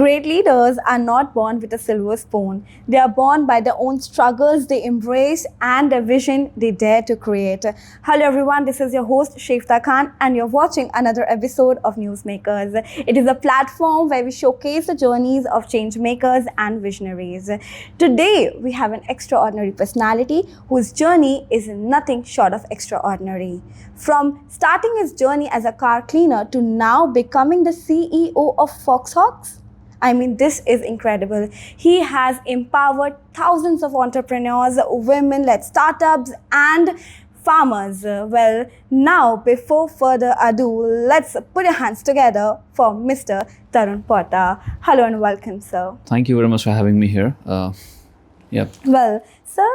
Great leaders are not born with a silver spoon. They are born by their own struggles they embrace and the vision they dare to create. Hello everyone, this is your host Shefta Khan and you're watching another episode of Newsmakers. It is a platform where we showcase the journeys of change makers and visionaries. Today we have an extraordinary personality whose journey is nothing short of extraordinary. From starting his journey as a car cleaner to now becoming the CEO of Foxhog. I mean, this is incredible. He has empowered thousands of entrepreneurs, women-led startups, and farmers. Well, now, before further ado, let's put your hands together for Mr. Tarun Poddar. Hello and welcome, sir. Thank you very much for having me here. Well, sir,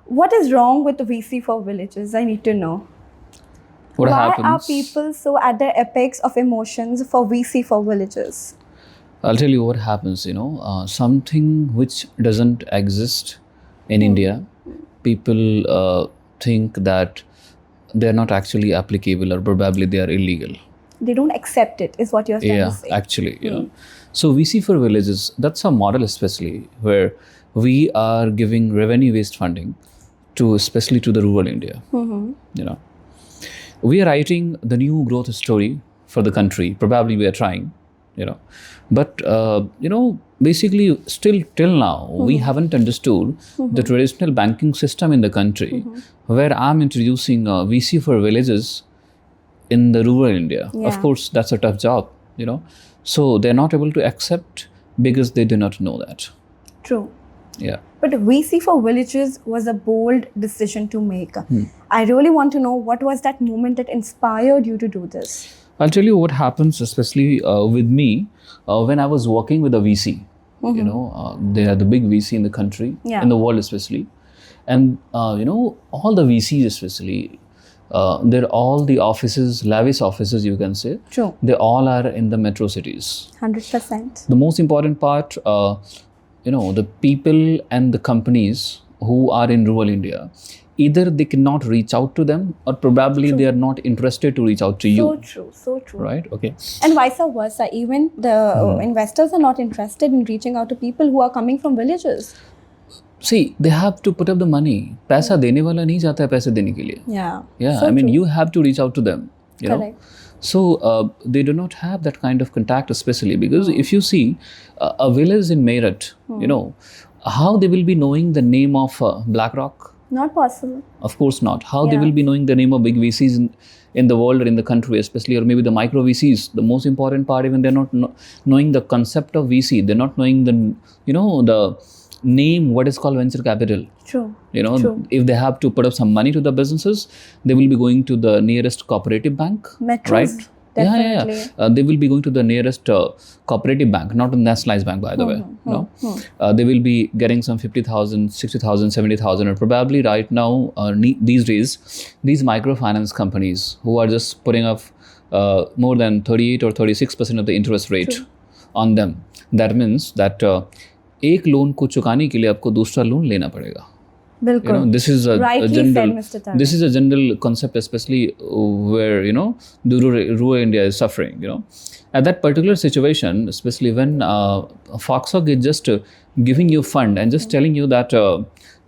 what is wrong with VC for villages? I need to know. Why happens? Are people so at the apex of emotions for VC for villages? I'll tell you what happens, something which doesn't exist in India, people think that they're not actually applicable or probably they are illegal. They don't accept it, is what you're trying to say. Yeah, actually, So VC for villages, that's a model especially where we are giving revenue-based funding especially to the rural India, We are writing the new growth story for the country, probably we are trying. But basically still till now we haven't understood the traditional banking system in the country where I'm introducing VC for villages in the rural India. Of course that's a tough job, so they're not able to accept because they do not know that. True. Yeah. But VC for villages was a bold decision to make. I really want to know what was that moment that inspired you to do this? I'll tell you what happens, especially with me, when I was working with a VC. They are the big VC in the country, in the world especially. And, all the VCs especially, they're all the offices, lavish offices you can say. True. They all are in the metro cities. 100%. The most important part, the people and the companies who are in rural India, either they cannot reach out to them or probably they are not interested to reach out to you. So true. Right? Okay. And vice versa. Even the investors are not interested in reaching out to people who are coming from villages. See, they have to put up the money. पैसा देने वाला नहीं जाता है पैसे देने के लिए. Yeah. So I mean, true. you have to reach out to them. Correct. So they do not have that kind of contact, especially because if you see a village in Meerut, how they will be knowing the name of BlackRock? Not possible. Of course not. How they will be knowing the name of big VCs in the world or in the country, especially, or maybe the micro VCs. The most important part, even they're not knowing the concept of VC. They're not knowing the name, what is called venture capital. True. True. If they have to put up some money to the businesses, they will be going to the nearest cooperative bank. Metros. Right? Definitely. Yeah. They will be going to the nearest cooperative bank, not a nationalized bank, by the way. They will be getting some 50,000, 60,000, 70,000, or probably right now, these days, these microfinance companies who are just putting up more than 38 or 36% of the interest rate on them. That means that एक loan को चुकाने के लिए आपको दूसरा loan लेना पड़ेगा. This is a general concept, especially where the rural India is suffering. At that particular situation, especially when Foxhog is just giving you fund and just telling you that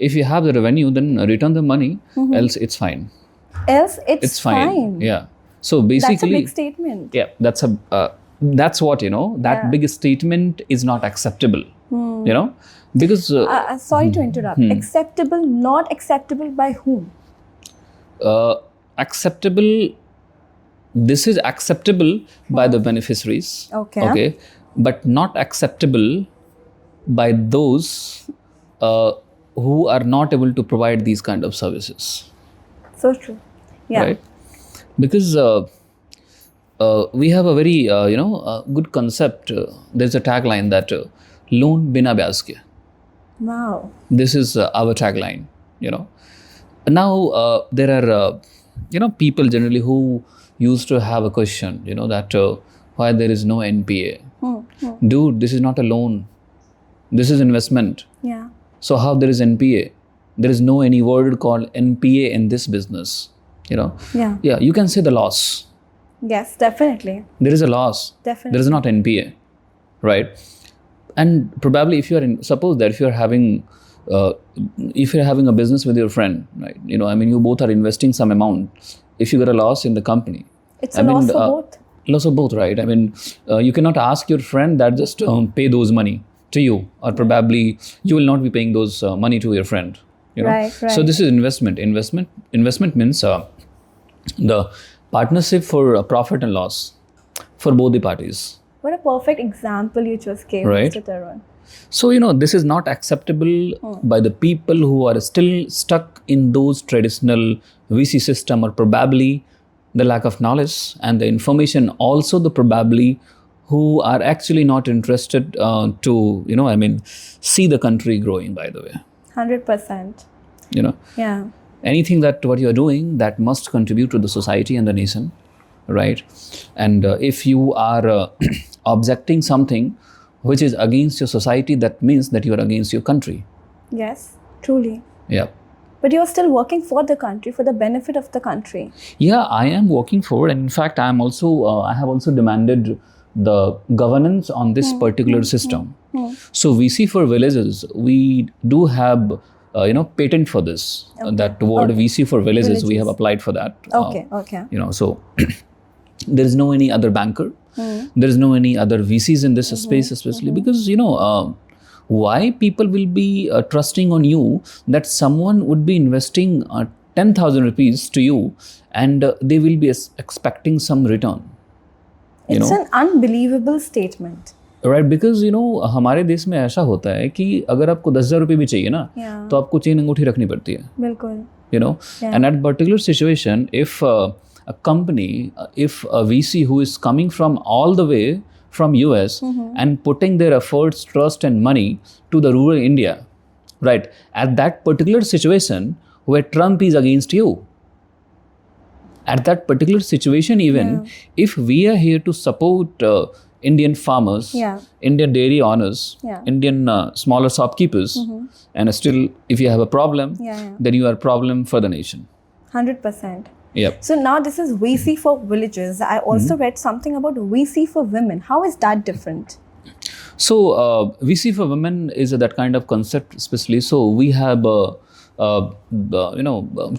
if you have the revenue, then return the money, else it's fine. Else it's fine. Yeah. So basically, that's a big statement. Yeah, that's what that big statement is not acceptable. Because sorry to interrupt. Acceptable, not acceptable by whom? Acceptable. This is acceptable by the beneficiaries. Okay, but not acceptable by those who are not able to provide these kind of services. So true. Yeah. Right. Because we have a very good concept. There's a tagline that loan bina ब्याज के. Wow. This is our tagline. Now there are people generally who used to have a question. That why there is no NPA. Dude, this is not a loan. This is investment. Yeah. So how there is NPA? There is no any word called NPA in this business. Yeah, you can say the loss. Yes, definitely. There is a loss. Definitely. There is not NPA, right? And probably if suppose that if you're having a business with your friend, right? You both are investing some amount. If you get a loss in the company, It's a loss for both. Loss of both, right? You cannot ask your friend that just pay those money to you, or probably you will not be paying those money to your friend. Right. So this is investment. Investment means the partnership for profit and loss for both the parties. What a perfect example you just gave, Right. Mr. Tarun. So, this is not acceptable by the people who are still stuck in those traditional VC system, or probably the lack of knowledge and the information, also the probably who are actually not interested to, see the country growing, by the way. 100%. Yeah. Anything that what you're doing that must contribute to the society and the nation, right? And if you are objecting something which is against your society, that means that you are against your country. Yes, truly. Yeah. But you're still working for the country, for the benefit of the country. Yeah, I am working for, and in fact, I have also demanded the governance on this particular system. So VC for villages, we do have patent for this. That word VC for villages, we have applied for that. Okay. So there is no any other banker. There is no any other VCs in this space, especially because why people will be trusting on you that someone would be investing 10,000 rupees to you and they will be expecting some return. It's an unbelievable statement. Right, because हमारे देश में ऐसा होता है कि अगर आपको 10,000 रुपये भी चाहिए ना, तो आपको चेन अंगूठी रखनी पड़ती है. बिल्कुल. And at particular situation, if a company, if a VC who is coming from all the way from US and putting their efforts, trust and money to the rural India, right? At that particular situation where Trump is against you, at that particular situation even, if we are here to support Indian farmers, Indian dairy owners, Indian smaller shopkeepers, and still if you have a problem, then you are a problem for the nation. 100%. Yep. So now this is VC for villages. I also read something about VC for women. How is that different? So VC for women is that kind of concept, especially. So we have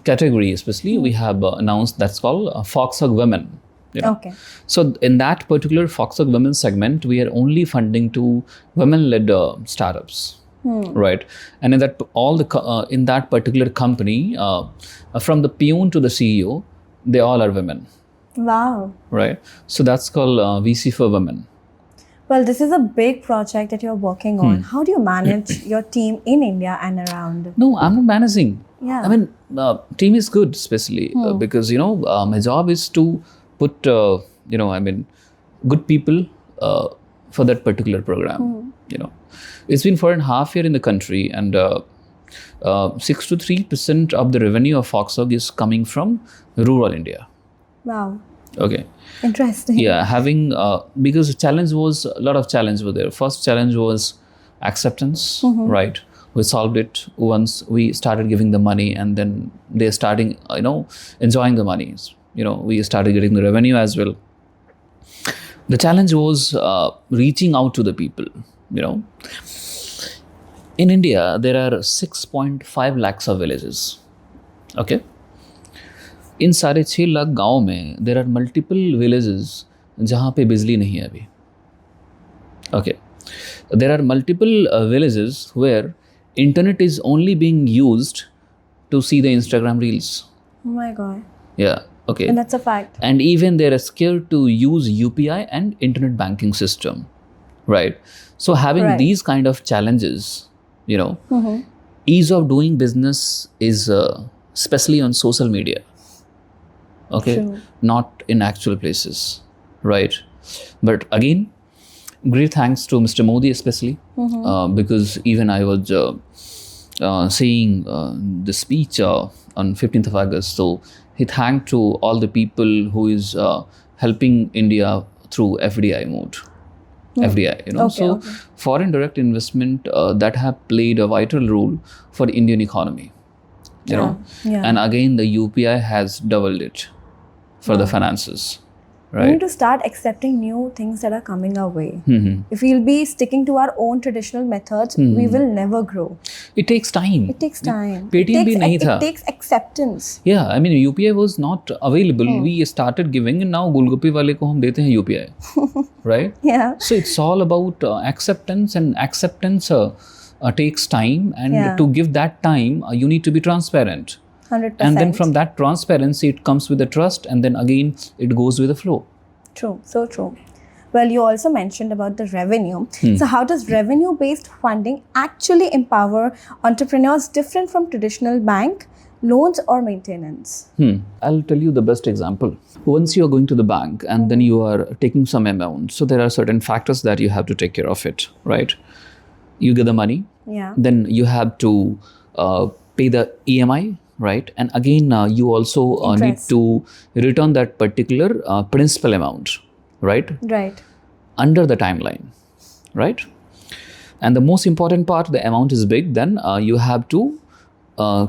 category, especially we have announced that's called Foxhog Women. Okay. So in that particular Foxhog Women segment, we are only funding to women-led startups. Right, and in that in that particular company, from the peon to the CEO, they all are women. Wow. Right, so that's called VC for women. Well, this is a big project that you're working on. How do you manage your team in India and around? No, I'm not managing. Yeah. Team is good, especially because my job is to put good people for that particular program. It's been 4.5 years in the country, and 63% of the revenue of Foxhog is coming from rural India. Wow. Okay. Interesting. Yeah, because a lot of challenge were there. First challenge was acceptance, right? We solved it once we started giving the money, and then they're starting, enjoying the money. We started getting the revenue as well. The challenge was reaching out to the people. In India, there are 6.5 lakhs of villages. Okay. इन सारे 6 लाख गाँव में there are multiple villages जहाँ पे बिजली नहीं है अभी. Okay. There are multiple villages where internet is only being used to see the Instagram reels. Oh my God. Yeah. Okay. And that's a fact. And even they are scared to use UPI and internet banking system. Right. So having these kind of challenges, ease of doing business is especially on social media. Okay. True. Not in actual places. Right. But again, great thanks to Mr. Modi especially, because even I was seeing the speech on 15th of August. So he thanked to all the people who is helping India through FDI mode. FDI, foreign direct investment that have played a vital role for the Indian economy. And again, the UPI has doubled it for the finances, We need to start accepting new things that are coming our way. If we'll be sticking to our own traditional methods, we will never grow. It takes time. It takes time. Paytm भी नहीं था. It takes acceptance. Yeah, I mean UPI was not available. We started giving, and now गोलगप्पे वाले को हम देते हैं UPI, right? Yeah. So it's all about acceptance, and acceptance takes time, and to give that time, you need to be transparent. 100%. And then from that transparency, it comes with the trust, and then again, it goes with the flow. True, so true. Well, you also mentioned about the revenue. So how does revenue-based funding actually empower entrepreneurs different from traditional bank, loans or maintenance? I'll tell you the best example. Once you are going to the bank and then you are taking some amount, so there are certain factors that you have to take care of it, right? You get the money. Yeah. Then you have to pay the EMI. Right, and again you also need to return that particular principal amount, right? Right. Under the timeline, right? And the most important part, the amount is big, then you have to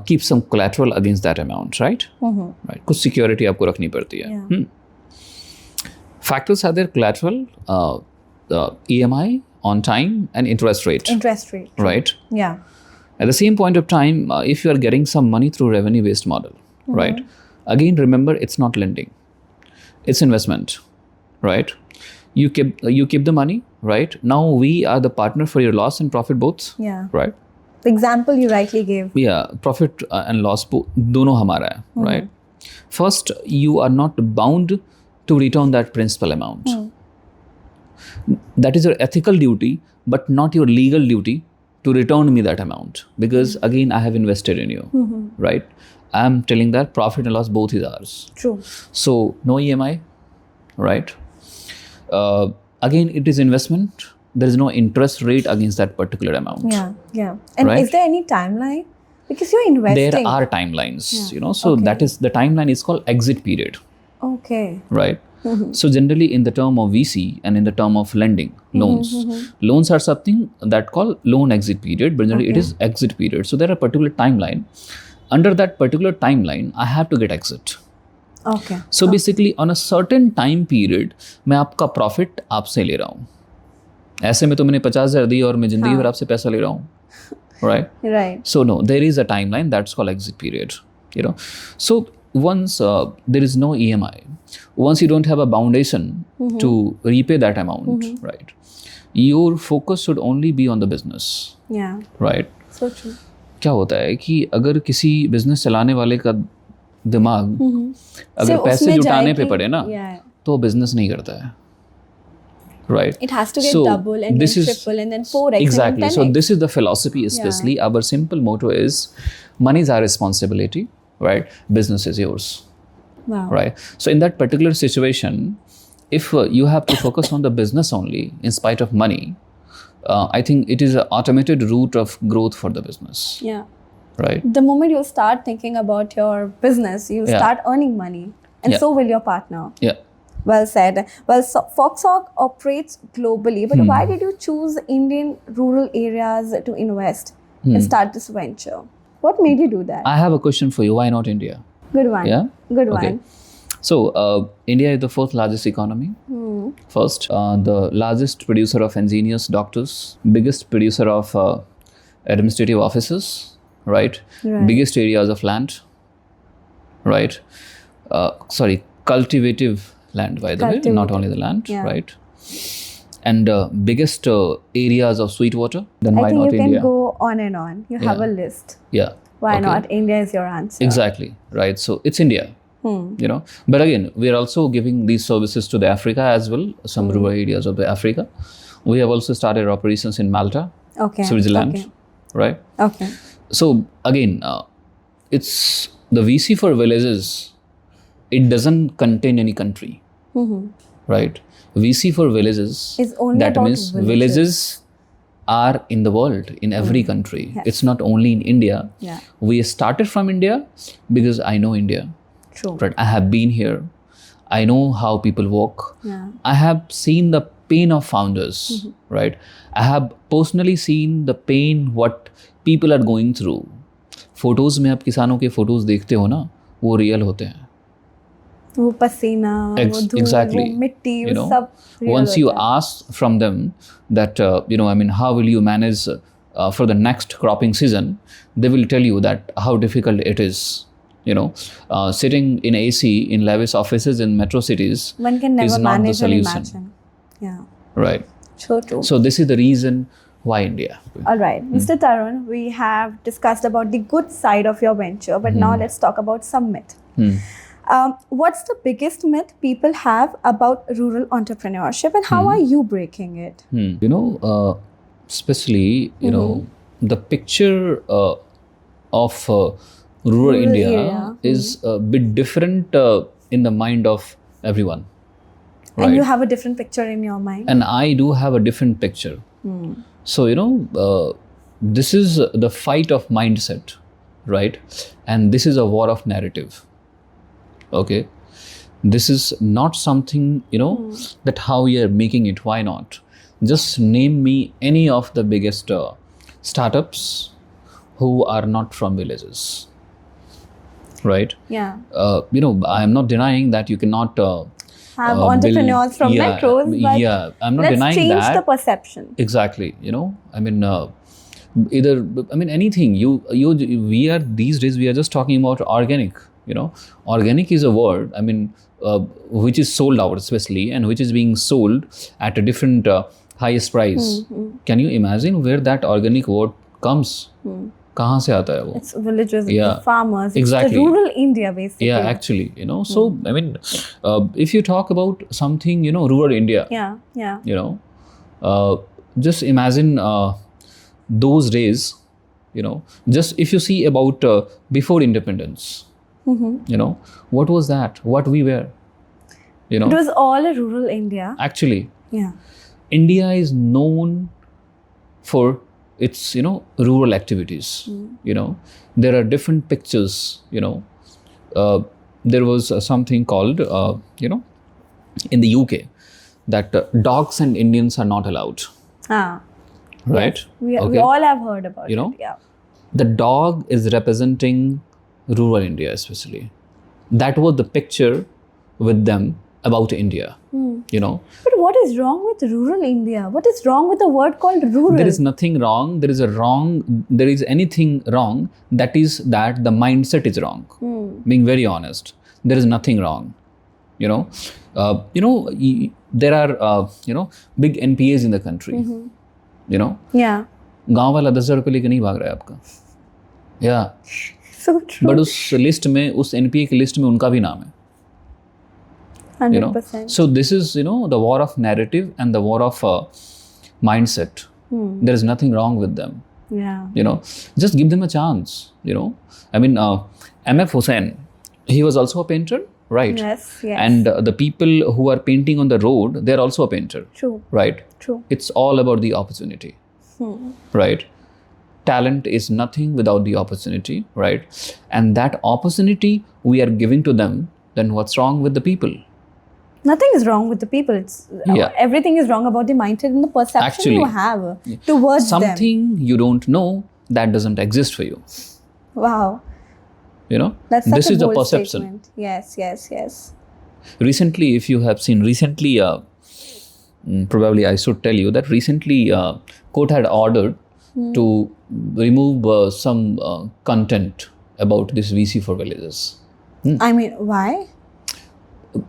keep some collateral against that amount, right? Right. कुछ security आपको रखनी पड़ती है. Factors are there: collateral, EMI on time, and interest rate. Interest rate. Right. Yeah. At the same point of time, if you are getting some money through revenue-based model, right? Again, remember, it's not lending; it's investment, right? You keep the money, right? Now we are the partner for your loss and profit both. Yeah. Right. The example you rightly gave. Yeah, profit and loss दोनों हमारा है, right? First, you are not bound to return that principal amount. That is your ethical duty, but not your legal duty to return me that amount, because again I have invested in you, right? I am telling that profit and loss both is ours. True. So no EMI, right? Again, it is investment. There is no interest rate against that particular amount. Yeah, yeah. And right? Is there any timeline? Because you're investing. There are timelines, so that is, the timeline is called exit period. Okay. Right. So generally in the term of VC and in the term of lending, loans, loans are something that called loan exit period, but generally it is exit period. So there are a particular timeline. Under that particular timeline, I have to get exit. Okay. So basically on a certain time period, मैं आपका profit आपसे ले रहा हूँ. ऐसे में तो मैंने 50,000 दी और मैं जिंदगी भर आपसे पैसा ले रहा हूँ. Right. Right. So no, there is a timeline that's called exit period. You know, so once there is no EMI, once you don't have a foundation to repay that amount, right? Your focus should only be on the business. Yeah. Right. So true. क्या होता है कि अगर किसी business चलाने वाले का दिमाग अगर पैसे जुटाने पे पड़े ना, तो बिजनेस नहीं करता है. Right. It has to get double and then triple and then 4x. Exactly. And then 10x. So this is the philosophy, especially. Our simple motto is, money is our responsibility, right? Business is yours. Wow. Right. So in that particular situation, if you have to focus on the business only in spite of money, I think it is an automated route of growth for the business. Yeah. Right. The moment you start thinking about your business, you start earning money, and so will your partner. Yeah. Well said. Well, so Foxhog operates globally, but why did you choose Indian rural areas to invest and start this venture? What made you do that? I have a question for you. Why not India? Good one. Yeah? Good Okay. one. So, India is the fourth largest economy. First, the largest producer of engineers, doctors, biggest producer of administrative offices, right? Biggest areas of land, right? Cultivative land, by the way, not only the land, right? And biggest areas of sweet water. Then why not India? I think you can go on and on. You have a list. Yeah. Why not? India is your answer. Exactly, right? So it's India. You know, but again, we are also giving these services to the Africa as well, some rural areas of the Africa. We have also started operations in Malta, Switzerland, right? Okay. So again, it's the VC for villages. It doesn't contain any country, right? VC for villages. It's only that about means villages are in the world, in every country. Yes. It's not only in India. Yeah. We started from India because I know India. True. Right. I have been here. I know how people work. Yeah. I have seen the pain of founders, right? I have personally seen the pain what people are going through. Photos में आप किसानों के photos देखते हो ना, वो real होते हैं. वो पसीना, वो धूल, exactly. वो मिट्टी, You वो know, सब real once you होता है. ask from them that how will you manage for the next cropping season, they will tell you that how difficult it is. Sitting in AC in lavish offices in metro cities One can never is not the manage and solution. imagine. Yeah, Right. so true. So this is the reason why India. All right, Mr. Tarun, we have discussed about the good side of your venture, but now let's talk about some myth. What's the biggest myth people have about rural entrepreneurship, and how are you breaking it? Especially the picture of rural India area. is a bit different in the mind of everyone. And you have a different picture in your mind. And I do have a different picture. So this is the fight of mindset, right? And this is a war of narrative. Okay, this is not something that how we are making it. Why not? Just name me any of the biggest startups who are not from villages, right? Yeah. I am not denying that you cannot have entrepreneurs from metros, but I'm not let's denying change that. the perception. Exactly. Anything we are these days we are just talking about organic. Organic is a word which is sold out especially, and which is being sold at a different highest price. Can you imagine where that organic word comes? कहाँ से आता है वो? It's villages, the farmers, exactly. It's the rural India basically. Yeah, actually, so if you talk about something, rural India. Just imagine those days, just if you see about before independence, what was that? What we were, It was all a rural India. Actually, yeah. India is known for its, rural activities. There are different pictures. There was something called, in the UK, that dogs and Indians are not allowed. Right? Yes. We all have heard about it. Yeah. The dog is representing rural India especially. That was the picture with them about India. But what is wrong with rural India? What is wrong with the word called rural? There is nothing wrong. There is anything wrong. That is that the mindset is wrong. Being very honest, there is nothing wrong. There are big NPAs in the country. Yeah. गांव वाला 10,000 रुपये लेके नहीं भाग रहा है आपका. Yeah. So true. But उस लिस्ट में, उस NPA की लिस्ट में उनका भी नाम है. 100%. So this is, the war of narrative and the war of mindset. There is nothing wrong with them. Yeah. Just give them a chance. M.F. Hussain, he was also a painter, right? Yes. And the people who are painting on the road, they're also a painter. True. Right? True. It's all about the opportunity. Right? Talent is nothing without the opportunity, right? And that opportunity we are giving to them, then what's wrong with the people? Nothing is wrong with the people. Everything is wrong about the mindset and the perception you have towards something you don't know that doesn't exist for you. Wow. That's such this is the bold perception. Statement. Yes. Recently, if you have seen, probably I should tell you that recently court had ordered to remove some content about this VC for villages. Why?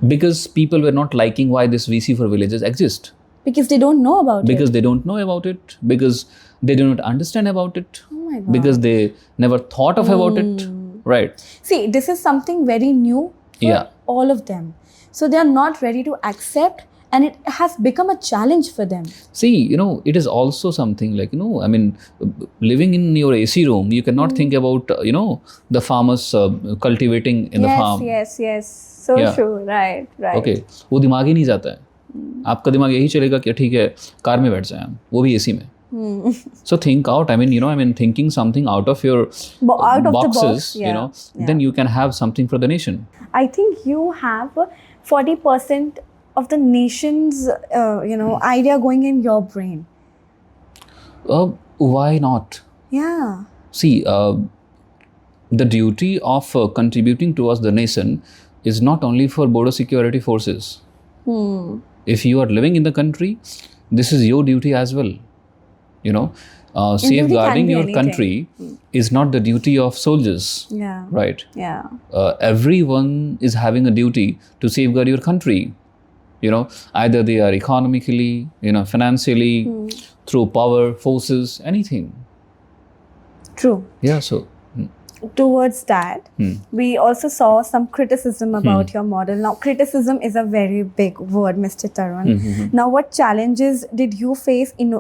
Because people were not liking why this VC for villages exist. Because they don't know about it. Because they don't know about it. Because they do not understand about it. Oh my God. Because they never thought of about it. Right. See, this is something very new for all of them. So they are not ready to accept, and it has become a challenge for them. See, it is also something like, living in your AC room, you cannot think about, the farmers cultivating in the farm. Yes. So true. Right. Okay. वो दिमाग ही नहीं जाता है. आपका दिमाग यही चलेगा कि ठीक है, कार में बैठ जाए हम, वो भी AC में. So think out. Thinking something out of your boxes, then you can have something for the nation. I think you have 40% of the nation's, idea going in your brain. Why not? Yeah. See, the duty of contributing towards the nation is not only for border security forces. If you are living in the country, this is your duty as well. You know, safeguarding be your anything. country is not the duty of soldiers. Yeah. Right? Yeah. Everyone is having a duty to safeguard your country. You know, either they are economically, financially, through power, forces, anything. True. Yeah, so. Towards that, we also saw some criticism about your model. Now, criticism is a very big word, Mr. Tarun. Now, what challenges did you face in,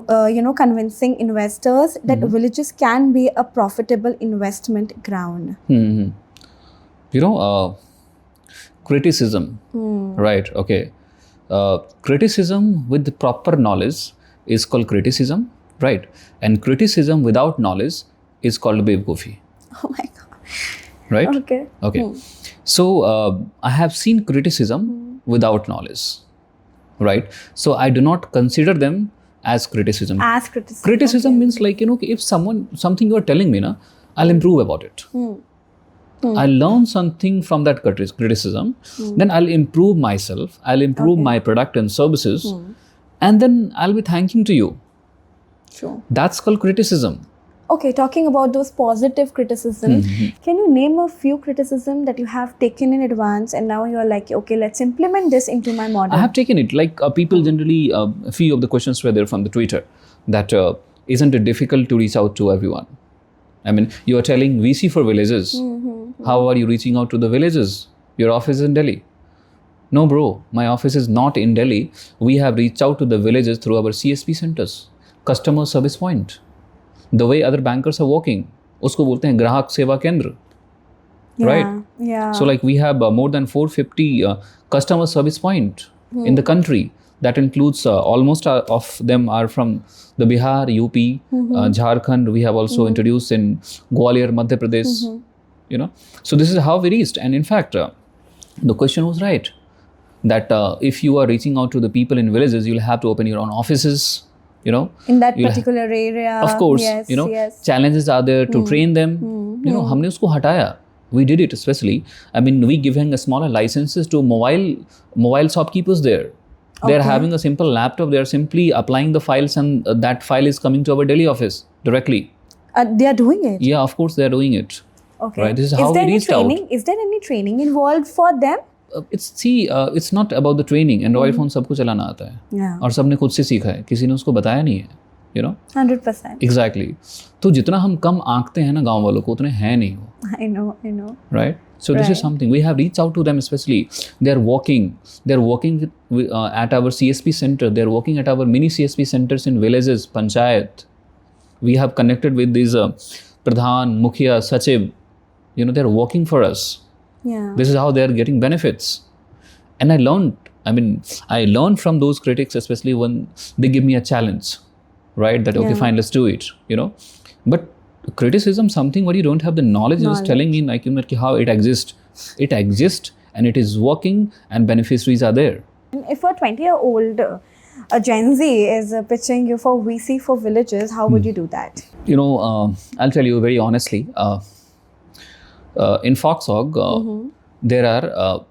convincing investors that villages can be a profitable investment ground? Criticism, right? Okay. Criticism with the proper knowledge is called criticism, right? And criticism without knowledge is called bewkufi. Oh my God. Right? Okay. So I have seen criticism without knowledge, right? So I do not consider them as criticism. As criticism. Criticism means like, if something you are telling me, I'll improve about it. I'll learn something from that criticism, then I'll improve myself, I'll improve my product and services, and then I'll be thanking to you. Sure. That's called criticism. Okay, talking about those positive criticisms, can you name a few criticisms that you have taken in advance and now you're like, okay, let's implement this into my model? I have taken it. Like people generally, a few of the questions were there from the Twitter that isn't it difficult to reach out to everyone? I mean, you are telling VC for villages. How are you reaching out to the villages? Your office is in Delhi. No, bro, my office is not in Delhi. We have reached out to the villages through our CSP centers, customer service point. The way other bankers are working, usko bolte hain grahak seva kendra, right? Yeah. So like we have more than 450 customer service point in the country. That includes almost of them are from the Bihar, UP, Jharkhand. We have also introduced in Gwalior, Madhya Pradesh. So this is how we reached. And in fact, the question was right that if you are reaching out to the people in villages, you'll have to open your own offices. In that particular area. Of course, yes. challenges are there to train them. हमने उसको हटाया. We did it especially. I mean, we giving a smaller licenses to mobile shopkeepers there. They're having a simple laptop. They're simply applying the files and that file is coming to our Delhi office directly. They are doing it? Yeah, of course they're doing it. Okay. Right. This is how we reached out. Is there any training involved for them? It's not about the training. Android phone सबको चलाना आता है. Yeah. और सबने खुद से सीखा है. किसी ने उसको बताया नहीं है. 100%. Exactly. तो जितना हम कम आंकते हैं ना गांव वालों को उतने हैं नहीं वो. I know. Right. So this is something we have reached out to them especially. They're working at our CSP center. They're working at our mini CSP centers in villages, panchayat. We have connected with these Pradhan, Mukhya, Sachib. They're working for us. Yeah. This is how they're getting benefits. And I learned from those critics, especially when they give me a challenge, right? That, okay, fine, let's do it, But criticism, something where you don't have the knowledge, you're just telling me like, how it exists. It exists and it is working and beneficiaries are there. If a 20-year-old a Gen Z is pitching you for VC for villages, how would you do that? I'll tell you very honestly, in Foxhog, there are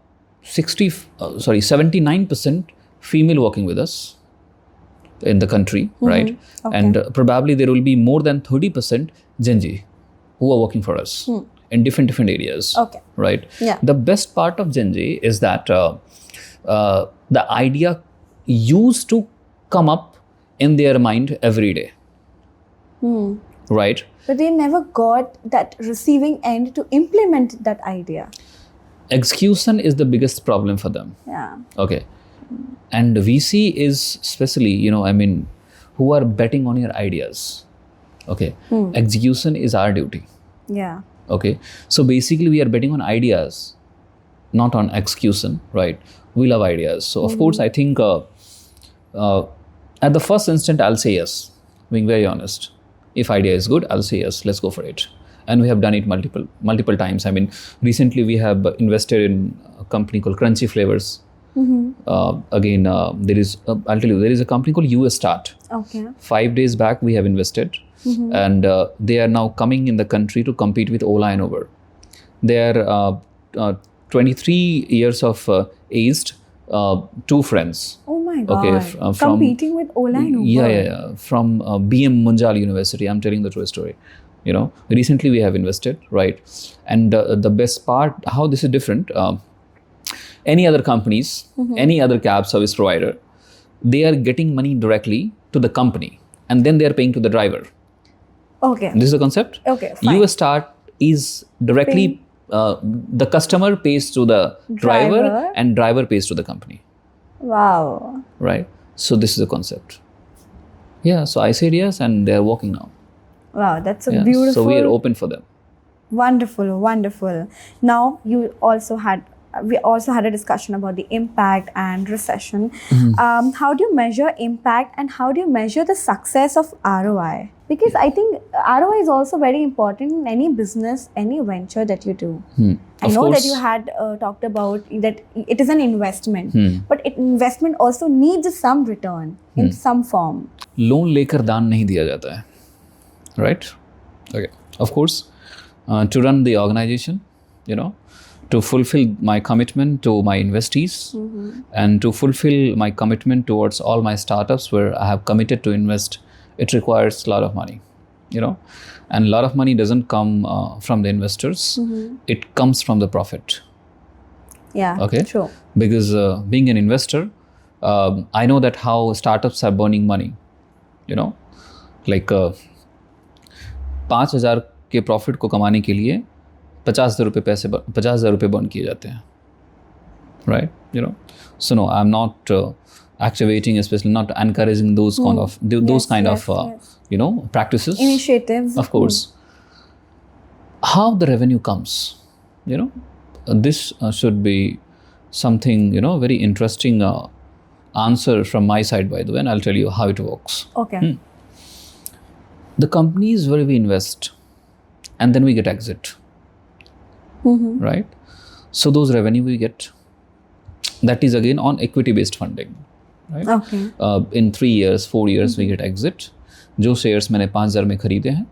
79% female working with us in the country, right? Okay. And probably there will be more than 30% Gen Z who are working for us in different areas, Okay. right? Yeah. The best part of Gen Z is that the idea used to come up in their mind every day, right? But they never got that receiving end to implement that idea. Execution is the biggest problem for them. Yeah. Okay. And VC is especially, who are betting on your ideas. Okay. Execution is our duty. Yeah. Okay. So basically we are betting on ideas, not on execution, right? We love ideas. So of course, I think at the first instant, I'll say yes, being very honest. If idea is good, I'll say yes, let's go for it. And we have done it multiple times. Recently we have invested in a company called Crunchy Flavors. Again, there is a company called US Start. Okay. 5 days back we have invested, and they are now coming in the country to compete with Ola and Uber. They are 23 years of aged, two friends. Oh my God. Okay, from competing with Ola and Uber. yeah. From BM Munjal University. I'm telling the true story. You know, recently we have invested, right? And the best part, how this is different. Any other companies, any other cab service provider, they are getting money directly to the company, and then they are paying to the driver. Okay. This is the concept. Okay, fine. US Start is directly the customer pays to the driver and driver pays to the company. Wow. Right. So this is the concept. Yeah. So I said yes, and they are working now. Wow, that's a Yeah. beautiful. So we are open for them. Wonderful, wonderful. Now we also had a discussion about the impact and recession. How do you measure impact and how do you measure the success of ROI? Because I think ROI is also very important in any business, any venture that you do. I know that you had talked about that it is an investment, but investment also needs some return in some form. Loan लेकर दान नहीं दिया जाता है, right? Okay. Of course, to run the organization, you know, to fulfill my commitment to my investees and to fulfill my commitment towards all my startups where I have committed to invest, it requires a lot of money, you know, and a lot of money doesn't come from the investors. It comes from the profit. Yeah, okay, true. Because being an investor, I know that how startups are burning money, you know, like 5,000 के profit को कमाने के लिए 50,000 रुपये burn किए जाते हैं, right? You know, so no, I'm not activating, especially not encouraging those kind of you know, practices, initiatives. Of course, how the revenue comes, you know, this should be something, you know, very interesting answer from my side, by the way, and I'll tell you how it works. Okay. The companies where we invest and then we get exit, right? So those revenue we get, that is again on equity based funding, right? Okay. In 3 years, 4 years we get exit. जो shares मैंने 5,000 में खरीदे हैं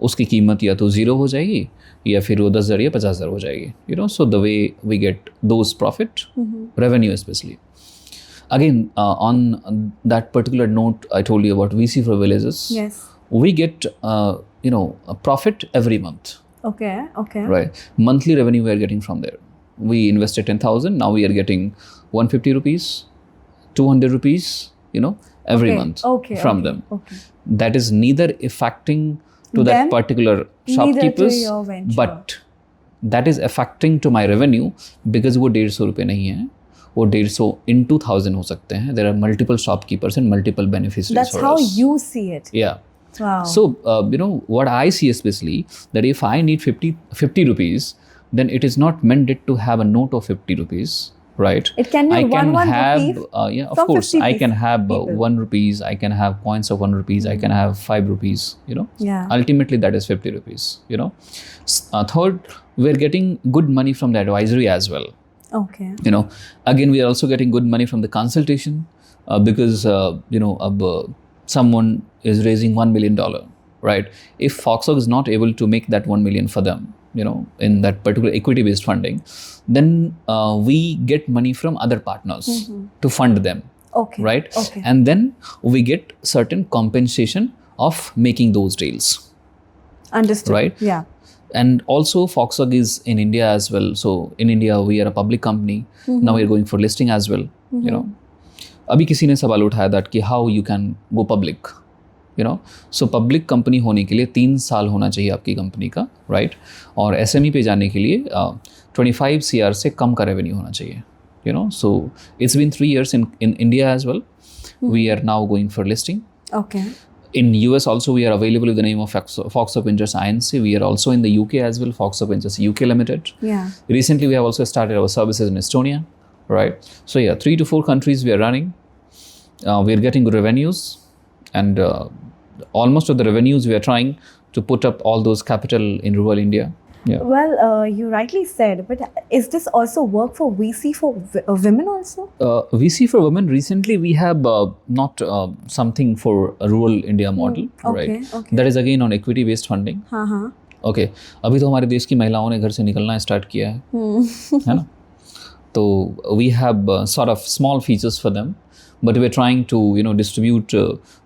उसकी कीमत या तो 0 हो जाएगी या फिर वो 10,000 या 50,000 हो जाएगी, you know. So the way we get those profit, revenue especially. Again, on that particular note, I told you about VC for villages. Yes. We get, you know, a profit every month. Okay. Okay. Right. Monthly revenue we are getting from there. We invested 10,000. Now we are getting 150 rupees, 200 rupees, you know, every month from them. Okay. That is neither affecting to that particular shopkeepers, but that is affecting to my revenue because वो 150 रुपये नहीं है, वो 150 into 1,000 हो सकते हैं. There are multiple shopkeepers and multiple beneficiaries. That's how you see it. Yeah. Wow. So, you know, what I see especially, that if I need 50 rupees, then it is not meant to have a note of 50 rupees, right? It can be I can have, rupees yeah, of course, I can have 1 rupees, I can have coins of 1 rupees, I can have 5 rupees, you know. Yeah. Ultimately, that is 50 rupees, you know. Third, we're getting good money from the advisory as well. Okay. You know, again, we are also getting good money from the consultation because, you know, someone is raising $1 million, right? If Foxhog is not able to make that 1 million for them, you know, in that particular equity-based funding, then we get money from other partners to fund them, right? Okay. And then we get certain compensation of making those deals. Understood. Right? Yeah. And also Foxhog is in India as well. So in India, we are a public company. Now we are going for listing as well, you know. अभी किसी ने सवाल उठाया that कि how you can go public, you know. So public company होने के लिए 3 साल होना चाहिए आपकी कंपनी का, right? और SME पे जाने के लिए 25 CR से कम का रेवेन्यू होना चाहिए, you know. So it's been 3 years in India as well. We are now going for listing. Okay. In US also we are available with the name of Foxhog Ventures INC. We are also in the UK as well, Foxhog Ventures UK Limited. Yeah. Recently we have also started our services in Estonia. Right. So yeah, 3 to 4 countries we are running. We are getting good revenues, and almost of the revenues we are trying to put up all those capital in rural India. Yeah. Well, you rightly said, but is this also work for VC for women also? VC for women, recently we have not something for a rural India model, right? Okay. That is again on equity based funding. हाँ. Okay. अभी तो हमारे देश की महिलाओं ने घर से निकलना स्टार्ट किया है ना? So we have sort of small features for them, but we're trying to distribute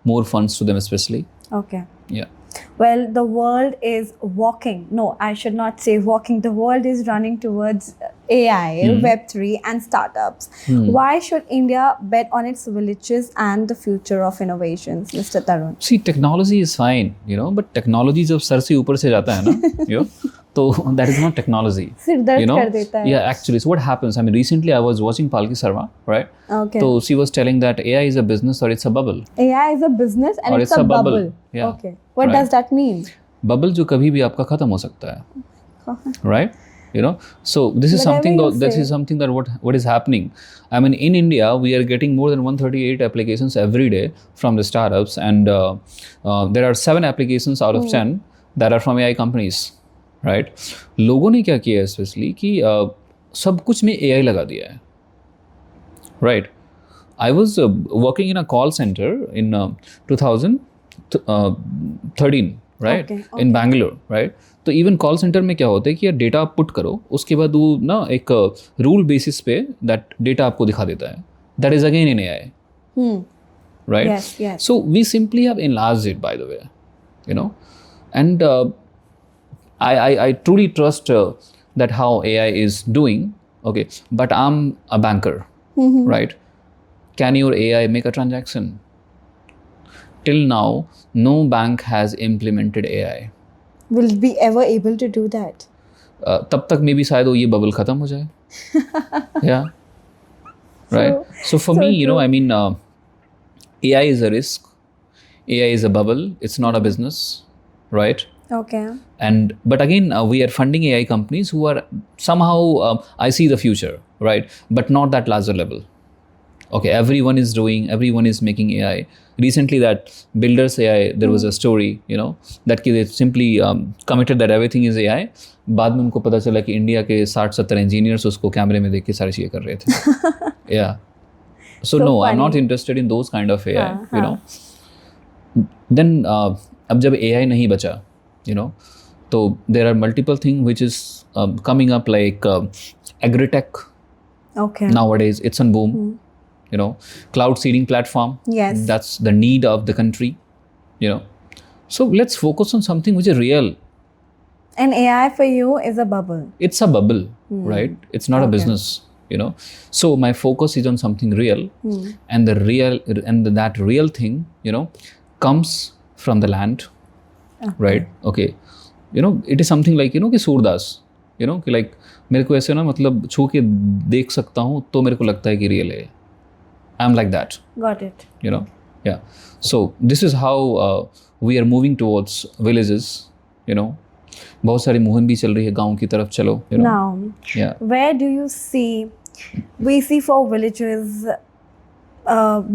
more funds to them especially. Okay. Yeah. Well, the world is walking. No, I should not say walking. The world is running towards AI, Web3 and startups. Why should India bet on its villages and the future of innovations, Mr. Tarun? See, technology is fine, but technology जब sir से ऊपर से जाता है ना, so that is not technology. सिर दर्द कर देता है. Yeah, actually, so what happens? I mean, recently I was watching Palki Sarma, right? Okay. So she was telling that AI is a business or it's a bubble. AI is a business and it's a bubble. Yeah. Okay. What does that mean? Bubble जो कभी भी आपका खत्म हो सकता है, right? So this is something that what is happening. I mean, in India we are getting more than 138 applications every day from the startups, and there are 7 applications out of 10 that are from AI companies, right? लोगों ने क्या किया है specially कि सब कुछ में AI लगा दिया है, right? I was working in a call center in 2013, right? Okay. In Bangalore, right? तो इवन कॉल सेंटर में क्या होता है कि यार डेटा आप पुट करो, उसके बाद वो ना एक रूल बेसिस पे दैट डेटा आपको दिखा देता है. That is again in AI, right? Yes. So we simply have enlarged it, by the way, and I truly trust that how AI is doing. Okay, but I'm a banker, right? Can your AI make a transaction? Till now, no bank has implemented AI. Will it be ever able to do that? तब तक may be शायद वो ये bubble खत्म हो जाए. Yeah, right. So for me, I mean, AI is a risk. AI is a bubble. It's not a business, right? Okay. But again, we are funding AI companies who are somehow I see the future, right? But not that larger level. Okay, everyone is making AI. Recently, that Builders AI, there was a story, that they simply committed that everything is AI. बाद में उनको पता चला कि India के 60-70 engineers उसको कैमरे में देख के सारी चीज़ें कर रहे थे. Yeah. So no, funny. I'm not interested in those kind of AI, Then अब जब AI नहीं बचा, so there are multiple things which is coming up like agritech. Okay. Nowadays, it's on boom. Cloud seeding platform. Yes. That's the need of the country, So let's focus on something which is real. And AI for you is a bubble. It's a bubble, right? It's not a business, So my focus is on something real, and that real thing, comes from the land, right? Okay. It is something like, कि सूरदास, कि like मेरे को ऐसे ना मतलब छू के देख सकता हूँ तो मेरे को लगता है कि रियल है. I'm like that. Got it. Yeah. So this is how we are moving towards villages, बहुत सारी मुहिम भी चल रही है गांव की तरफ चलो, Now, where do you see VC for villages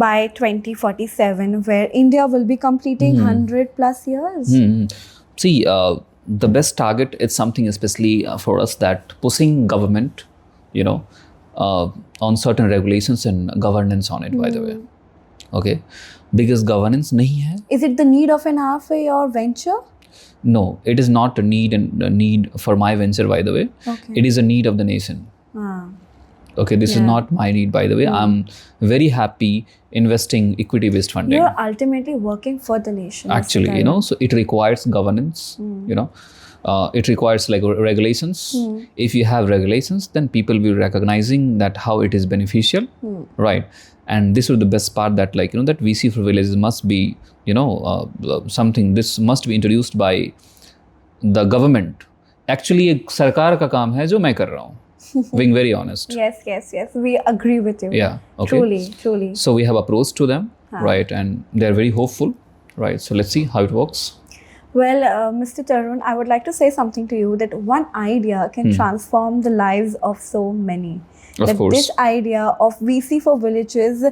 by 2047, where India will be completing 100 plus years? See, the best target is something especially for us that pushing government, on certain regulations and governance on it, by the way. Okay, because governance nahi hai. Is it the need of an hour for your venture? No, it is not a need for my venture, by the way. Okay. It is a need of the nation. Okay, this is not my need, by the way. I'm very happy investing equity-based funding. You're ultimately working for the nation. Actually, so it requires governance, it requires like regulations. If you have regulations, then people will recognizing that how it is beneficial, right? And this is the best part, that like that VC for villages must be something, this must be introduced by the government. Actually एक सरकार का काम है जो मैं कर रहा हूँ. Being very honest. Yes. We agree with you. Yeah. Okay. Truly. So we have approached to them, right? And they're very hopeful, right? So let's see how it works. Well, Mr. Tarun, I would like to say something to you, that one idea can transform the lives of so many. Of course. This idea of VC for villages,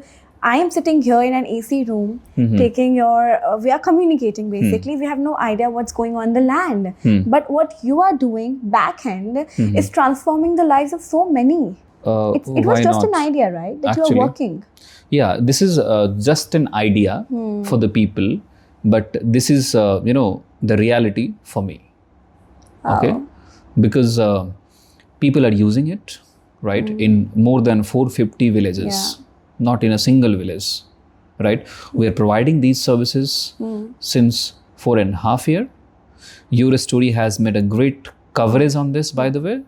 I am sitting here in an AC room, taking we are communicating basically. We have no idea what's going on in the land. But what you are doing backhand is transforming the lives of so many. It was just an idea, right? That Actually, you are working. Yeah, this is just an idea for the people, but this is, the reality for me. Okay? Because people are using it, right? In more than 450 villages, not in a single village, right? We are providing these services since 4.5 years. Your story has made a great coverage on this, by the way,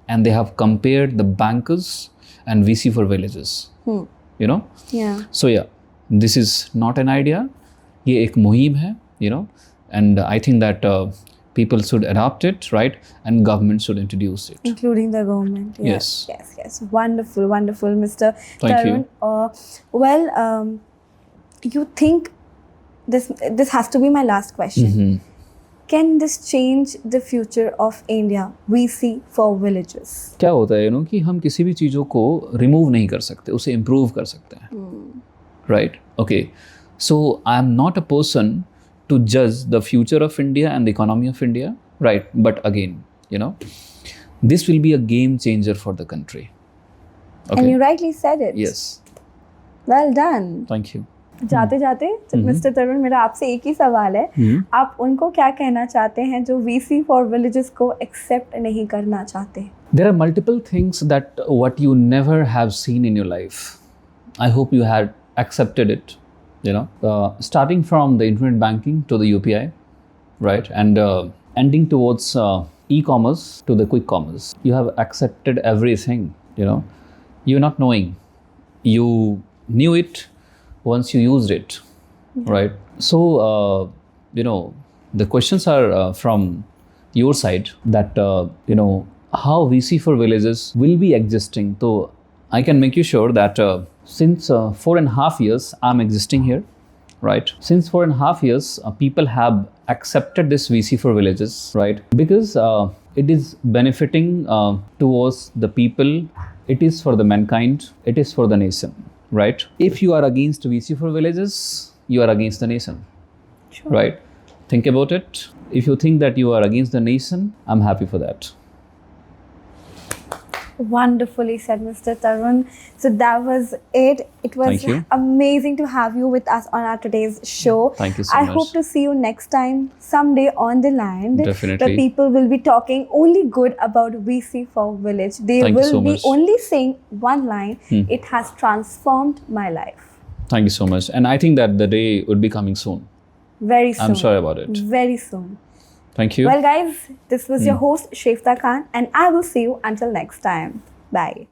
and they have compared the bankers and VC for villages. You know? Yeah. So yeah, this is not an idea. ये एक मुहिम है, you know, and I think that people should adopt it, right? And government should introduce it. Including the government. Yes. Yes. Wonderful, Mr. Thank Tarun. You think this has to be my last question. Can this change the future of India? VC for villages. क्या होता है कि हम किसी भी चीज़ों को remove नहीं कर सकते, उसे इम्प्रूव कर सकते हैं, right? Okay, so I am not a person to judge the future of India and the economy of India, right? But again, this will be a game changer for the country. Okay? And you rightly said it. Yes. Well done. Thank you. जाते जाते mister तरुण, मेरा आपसे एक ही सवाल है, आप उनको क्या कहना चाहते हैं जो VC for villages को एक्सेप्ट नहीं करना चाहते? There are multiple things that what you never have seen in your life. I hope you had accepted it. Starting from the internet banking to the UPI, right, and ending towards e-commerce to the quick commerce. You have accepted everything. You're not knowing. You knew it once you used it, right? So, the questions are from your side that, how VC for villages will be existing. So, I can make you sure that since 4.5 years, I'm existing here, right? Since 4.5 years, people have accepted this VC for villages, right? Because it is benefiting towards the people, it is for the mankind, it is for the nation. Right? If you are against VC for villages, you are against the nation. Sure. Right? Think about it. If you think that you are against the nation, I'm happy for that. Wonderfully said, Mr. Tarun. So that was it. It was amazing to have you with us on our today's show. Thank you so much. I hope to see you next time, someday on the land. Definitely. The people will be talking only good about VC for village. They will be only saying one line, it has transformed my life. Thank you so much. And I think that the day would be coming soon. Very soon. I'm sure about it. Very soon. Thank you. Well, guys, this was your host, Shaifta Khan, and I will see you until next time. Bye.